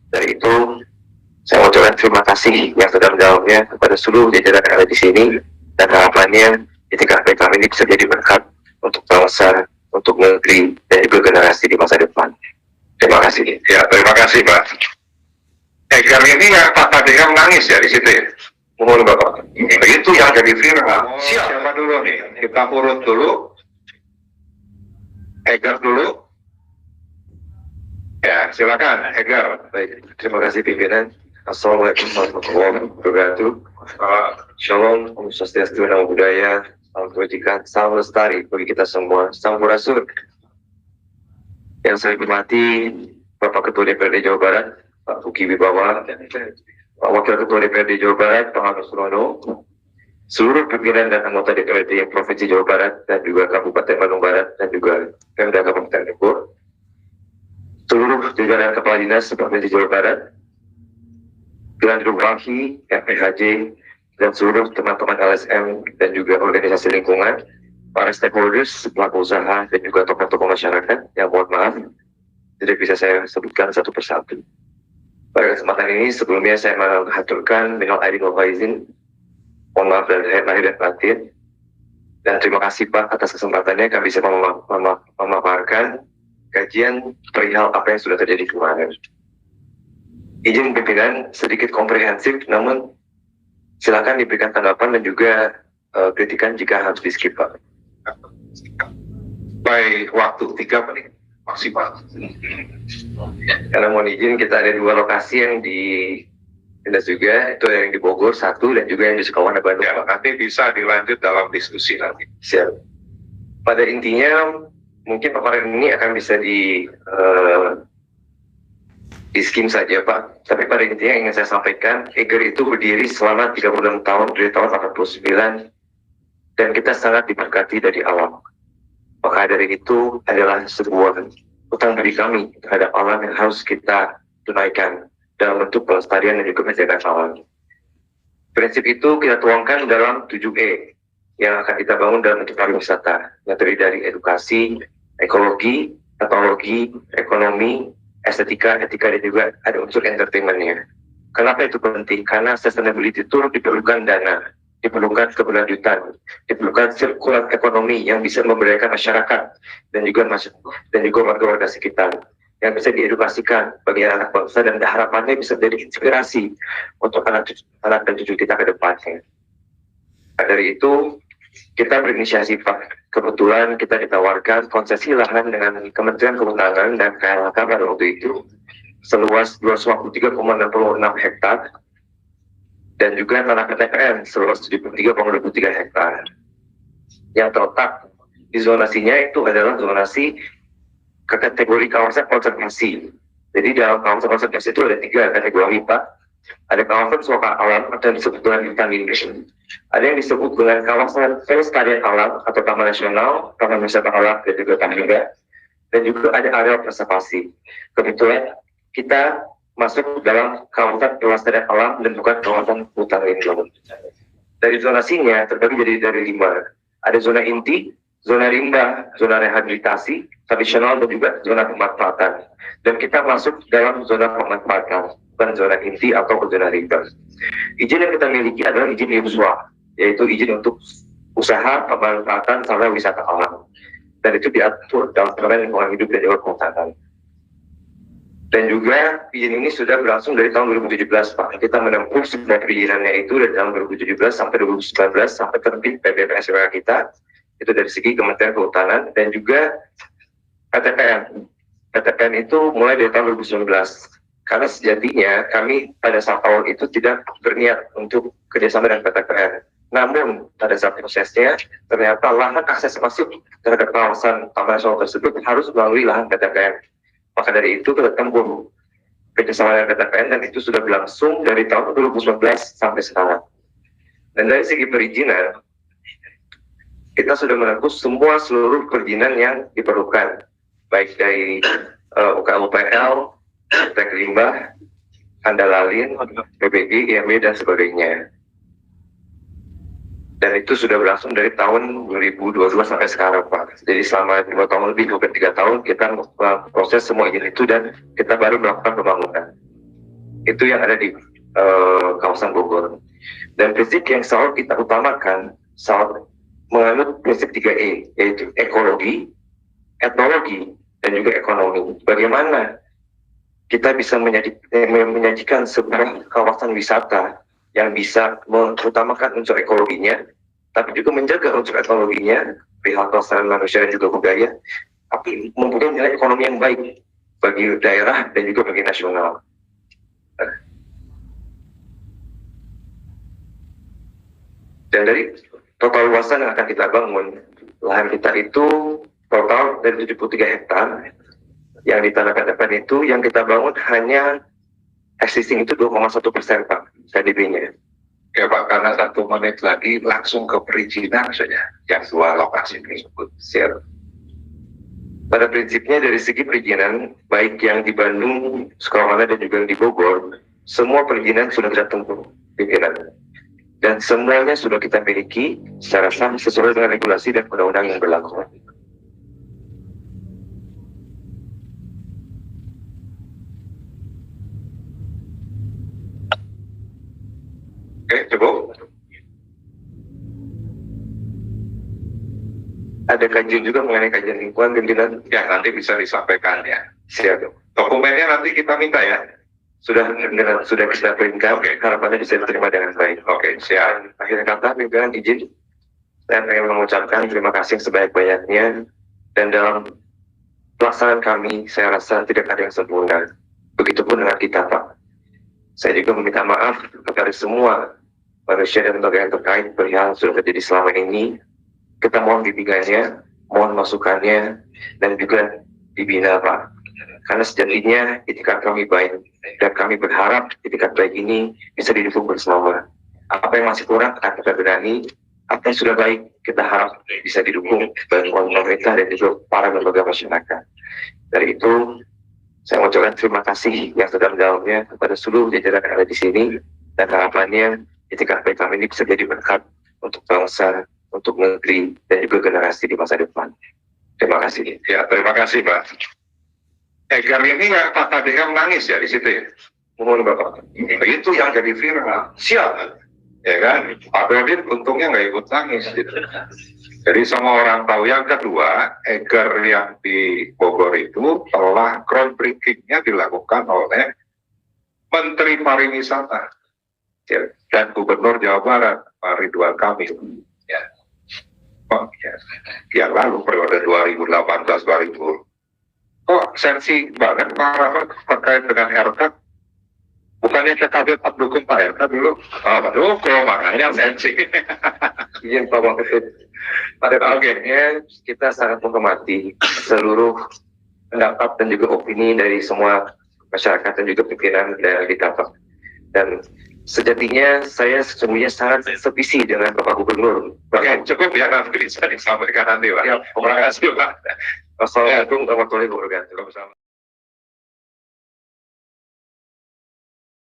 Dari itu, saya ucapkan terima kasih yang sedalam-dalamnya kepada seluruh jajaran yang ada di sini, dan harapannya di TKP kami ini bisa jadi berkat untuk bangsa, untuk negeri, dan juga generasi di masa depan. Terima kasih. Ya, terima kasih Pak. Egar ini ya Pak Tadeka menangis ya di situ ya. Mohon Bapak. Itu yang jadi viral. Siapa dulu nih? Kita urut dulu. Egar dulu. Ya, silakan Egar. Baik, terima kasih pimpinan. Assalamualaikum warahmatullahi wabarakatuh. Shalom, Om Swastiastu, Namo Buddhaya, salam kebajikan, salam lestari bagi kita semua, sampurasun. Yang saya hormati Bapak Ketua DPRD Jawa Barat, Pak Uki Wibawa, Pak Wakil Ketua DPRD Jawa Barat, Pak Agus Rono, seluruh pimpinan dan anggota DPRD yang Provinsi Jawa Barat dan juga Kabupaten Bandung Barat dan juga Pemda Kabupaten Bogor, seluruh jajaran kepala dinas Provinsi Jawa Barat, Dewan Walhi, FPHJ, dan seluruh teman-teman LSM dan juga organisasi lingkungan, para stakeholders, pelaku usaha, dan juga tokoh-tokoh masyarakat yang mohon maaf tidak bisa saya sebutkan satu persatu. Pada kesempatan ini sebelumnya saya mengaturkan minal aidin wal faizin, mohon maaf dari lahir dan batin, dan terima kasih Pak atas kesempatannya kami bisa memaparkan kajian perihal apa yang sudah terjadi kemarin. Izin pimpinan sedikit komprehensif, namun silakan diberikan tanggapan dan juga kritikan jika harus di skip Pak. Baik, waktu 3 menit maksimal. Karena mohon izin kita ada 2 lokasi yang di Tindas juga, itu yang di Bogor 1 dan juga yang di Sukawana Bandung. Ya, nanti bisa dilanjut dalam diskusi nanti. Siap. Pada intinya mungkin paparan ini akan bisa di skim saja Pak. Tapi pada intinya ingin saya sampaikan, Eger itu berdiri selama 36 tahun dari tahun 89 dan kita sangat diberkati dari alam. Maka dari itu adalah sebuah utang budi kami terhadap alam yang harus kita tunaikan dalam bentuk pelestarian dan juga penjagaan alam. Prinsip itu kita tuangkan dalam 7E yang akan kita bangun dalam bentuk pariwisata yang terdiri dari edukasi, ekologi, etologi, ekonomi, estetika, etika, dan juga ada unsur entertainment-nya. Kenapa itu penting? Karena sustainability itu diperlukan dana, diperlukan keberlanjutan, diperlukan sirkular ekonomi yang bisa memberdayakan masyarakat dan juga warga-warga sekitar yang bisa diedukasikan bagi anak bangsa dan harapannya bisa menjadi inspirasi untuk anak dan cucu kita ke depannya. Dari itu kita berinisiasi Pak. Kebetulan kita ditawarkan konsesi lahan dengan Kementerian Kehutanan dan KLHK pada waktu itu seluas 253,66 hektar dan juga tanah PTPN seluas 73,23 hektar. Yang terletak di zonasinya itu adalah zonasi ke kategori kawasan konservasi. Jadi dalam kawasan konservasi itu ada 3 kategori Pak. Ada kawasan suaka alam atau yang disebut dengan hutan lindung. Ada yang disebut dengan kawasan pelestarian alam atau taman nasional, taman wisata alam dan juga taman juga. Dan juga ada area konservasi. Kebetulan kita masuk dalam kawasan pelestarian alam dan bukan kawasan hutan lindung. Dari zonasinya terbagi dari 5. Ada zona inti, zona rimba, zona rehabilitasi, tradisional dan juga zona pemanfaatan. Dan kita masuk dalam zona pemanfaatan, bukan zona inti atau zona rimba. Izin yang kita miliki adalah izin USWA, yaitu izin untuk usaha pemanfaatan sarana wisata alam. Dan itu diatur dalam Permen Lingkungan Hidup dan juga Kehutanan. Dan juga izin ini sudah berlangsung dari tahun 2017 Pak. Kita menempuh sebuah perizinannya itu dari tahun 2017 sampai 2019 sampai terbit PPPSWK kita. Itu dari segi Kementerian Kehutanan dan juga PTPN. PTPN itu mulai dari tahun 2019. Karena sejatinya kami pada saat awal itu tidak berniat untuk kerjasama dengan PTPN. Namun pada saat prosesnya ternyata lahan akses masuk terhadap kawasan taman nasional tersebut harus melalui lahan PTPN. Maka dari itu kita tempuh kerjasama dengan PTPN dan itu sudah berlangsung dari tahun 2019 sampai sekarang. Dan dari segi perizinan, kita sudah menempuh seluruh perizinan yang diperlukan, baik dari UKUPL, Tek Limbah, Andalalin, PPG, IMB, dan sebagainya. Dan itu sudah berlangsung dari tahun 2022 sampai sekarang Pak. Jadi selama 2 tahun lebih, hampir 3 tahun kita proses semua izin itu dan kita baru melakukan pembangunan. itu yang ada di kawasan Bogor. Dan prinsip yang selalu kita utamakan selalu menganut prinsip 3E, yaitu ekologi, etnologi, dan juga ekonomi. Bagaimana kita bisa menyajikan sebuah kawasan wisata yang bisa mengutamakan unsur ekologinya, tapi juga menjaga unsur etnologinya, perihal kelestarian manusia dan juga budaya, tapi mempunyai nilai ekonomi yang baik bagi daerah dan juga bagi nasional. Dan dari total luasan yang akan kita bangun, lahan kita itu total dari 73 hektar yang ditanahkan depan itu, yang kita bangun hanya existing itu 2,1% Pak, KDB-nya. Ya Pak, karena 1 menit lagi langsung ke perizinan saja yang 2 lokasi tersebut. Siap. Pada prinsipnya dari segi perizinan, baik yang di Bandung, Sukamana, dan juga yang di Bogor, semua perizinan sudah kita tempuh pimpinan. Dan semuanya sudah kita miliki secara sah sesuai dengan regulasi dan undang-undang yang berlaku. Oke, cukup. Ada kajian juga mengenai kajian lingkungan, pimpinan. Ya, nanti bisa disampaikan ya. Siap. Dokumennya nanti kita minta ya. Sudah kita printkan. Oke. Harapannya bisa diterima dengan baik. Oke, siap. Akhir kata, pimpinan izin, saya ingin mengucapkan terima kasih sebanyak-banyaknya, dan dalam pelaksanaan kami, saya rasa tidak ada yang sempurna. Begitupun dengan kita, Pak. Saya juga meminta maaf kepada semua manusia dan lembaga yang terkait perihal sudah terjadi selama ini. Kita mohon bimbingannya, mohon masukannya, dan juga dibina, Pak. Karena sejatinya itikat kami baik, dan kami berharap itikat baik ini bisa didukung bersama. Apa yang masih kurang akan kita benahi, apa yang sudah baik kita harap bisa didukung bantuan pemerintah dan juga para lembaga masyarakat. Dari itu, saya mengucapkan terima kasih yang sedalam-dalamnya kepada seluruh jajaran yang ada di sini, dan harapannya itikat baik kami ini bisa jadi berkat untuk bangsa, untuk negeri, dan juga generasi di masa depan. Terima kasih. Ya, terima kasih Pak. Egar ini nggak Pak Kadeka menangis ya di situ ya? Mohon Bapak. Itu yang jadi viral. Siap. Ya kan? Pak Berdin untungnya nggak ikut nangis gitu. Jadi semua orang tahu. Yang kedua, Egar yang di Bogor itu telah groundbreaking-nya dilakukan oleh Menteri Pariwisata dan Gubernur Jawa Barat, Pak Ridwan Kamil. Ya. Oh, ya. Yang lalu periode 2018-2020. Kok sensi banget Pak Rahmat terkait dengan RK? Bukannya PKB dukung Pak RK dulu? Dukung, makanya sensi. Izin Pak Wakil. Pada akhirnya kita sangat menghormati seluruh pendapat dan juga opini dari semua masyarakat dan juga pimpinan daerah di Tapak. Dan sejatinya saya sesungguhnya sangat sevisi dengan Bapak Gubernur. Oke, cukup ya, nanti bisa disampaikan nanti Pak. Ya, Terima kasih Pak. Wassalamualaikum warahmatullahi wabarakatuh.